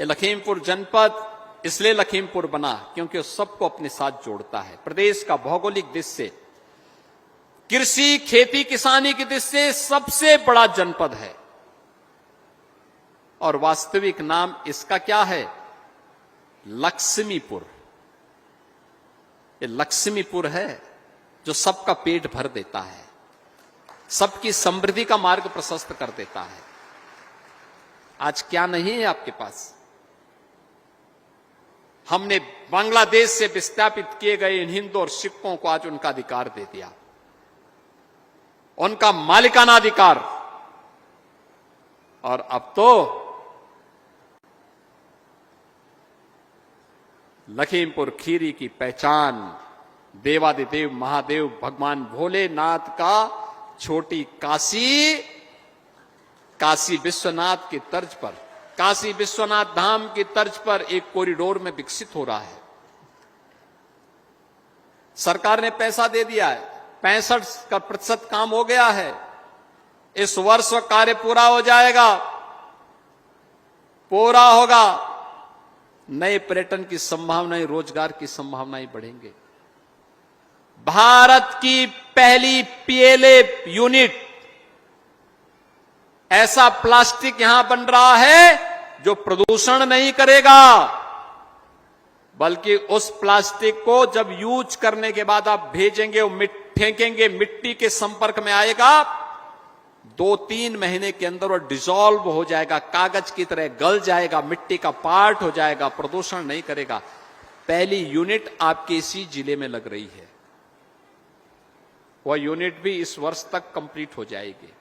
ये लखीमपुर जनपद इसलिए लखीमपुर बना क्योंकि वो सबको अपने साथ जोड़ता है। प्रदेश का भौगोलिक दृष्टि से, कृषि खेती किसानी की दृष्टि से सबसे बड़ा जनपद है। और वास्तविक नाम इसका क्या है? लक्ष्मीपुर। ये लक्ष्मीपुर है जो सबका पेट भर देता है, सबकी समृद्धि का मार्ग प्रशस्त कर देता है। आज क्या नहीं है आपके पास? हमने बांग्लादेश से विस्थापित किए गए इन हिंदू और सिखों को आज उनका अधिकार दे दिया, उनका मालिकाना अधिकार। और अब तो लखीमपुर खीरी की पहचान देवादिदेव महादेव भगवान भोलेनाथ का छोटी काशी, काशी विश्वनाथ की तर्ज पर, काशी विश्वनाथ धाम की तर्ज पर एक कॉरिडोर में विकसित हो रहा है। सरकार ने पैसा दे दिया है, 65% काम हो गया है। इस वर्ष कार्य पूरा हो जाएगा, पूरा होगा। नए पर्यटन की संभावनाएं, रोजगार की संभावनाएं बढ़ेंगे। भारत की पहली पीएलए यूनिट, ऐसा प्लास्टिक यहां बन रहा है जो प्रदूषण नहीं करेगा, बल्कि उस प्लास्टिक को जब यूज करने के बाद आप भेजेंगे, वो फेंकेंगे, मिट्टी के संपर्क में आएगा, 2-3 महीने के अंदर वो डिसॉल्व हो जाएगा, कागज की तरह गल जाएगा, मिट्टी का पार्ट हो जाएगा, प्रदूषण नहीं करेगा। पहली यूनिट आपके इसी जिले में लग रही है। वह यूनिट भी इस वर्ष तक कंप्लीट हो जाएगी।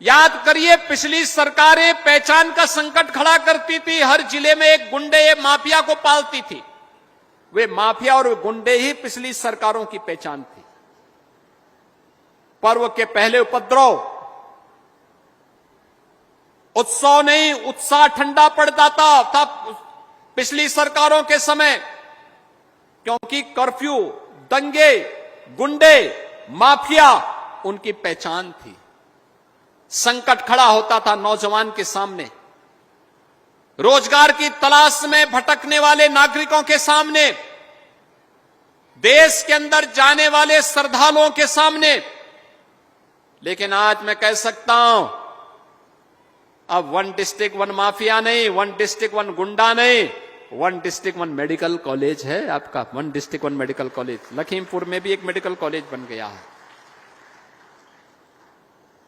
याद करिए, पिछली सरकारें पहचान का संकट खड़ा करती थी, हर जिले में एक गुंडे माफिया को पालती थी। वे माफिया और गुंडे ही पिछली सरकारों की पहचान थी। पर्व के पहले उपद्रव, उत्सव नहीं, उत्साह ठंडा पड़ता था पिछली सरकारों के समय, क्योंकि कर्फ्यू, दंगे, गुंडे, माफिया उनकी पहचान थी। संकट खड़ा होता था नौजवान के सामने, रोजगार की तलाश में भटकने वाले नागरिकों के सामने, देश के अंदर जाने वाले श्रद्धालुओं के सामने। लेकिन आज मैं कह सकता हूं, अब 1 डिस्ट्रिक्ट 1 माफिया नहीं, 1 डिस्ट्रिक्ट 1 गुंडा नहीं, 1 डिस्ट्रिक्ट 1 मेडिकल कॉलेज है आपका। 1 डिस्ट्रिक्ट 1 मेडिकल कॉलेज। लखीमपुर में भी एक मेडिकल कॉलेज बन गया है।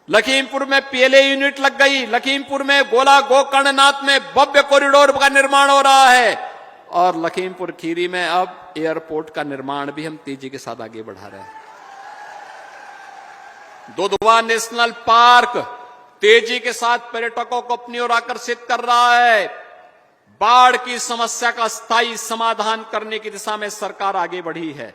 लखीमपुर में पीएलए यूनिट लग गई। लखीमपुर में गोला गोकर्णनाथ में भव्य कॉरिडोर का निर्माण हो रहा है। और लखीमपुर खीरी में अब एयरपोर्ट का निर्माण भी हम तेजी के साथ आगे बढ़ा रहे हैं। दुधवा नेशनल पार्क तेजी के साथ पर्यटकों को अपनी ओर आकर्षित कर रहा है। बाढ़ की समस्या का स्थायी समाधान करने की दिशा में सरकार आगे बढ़ी है।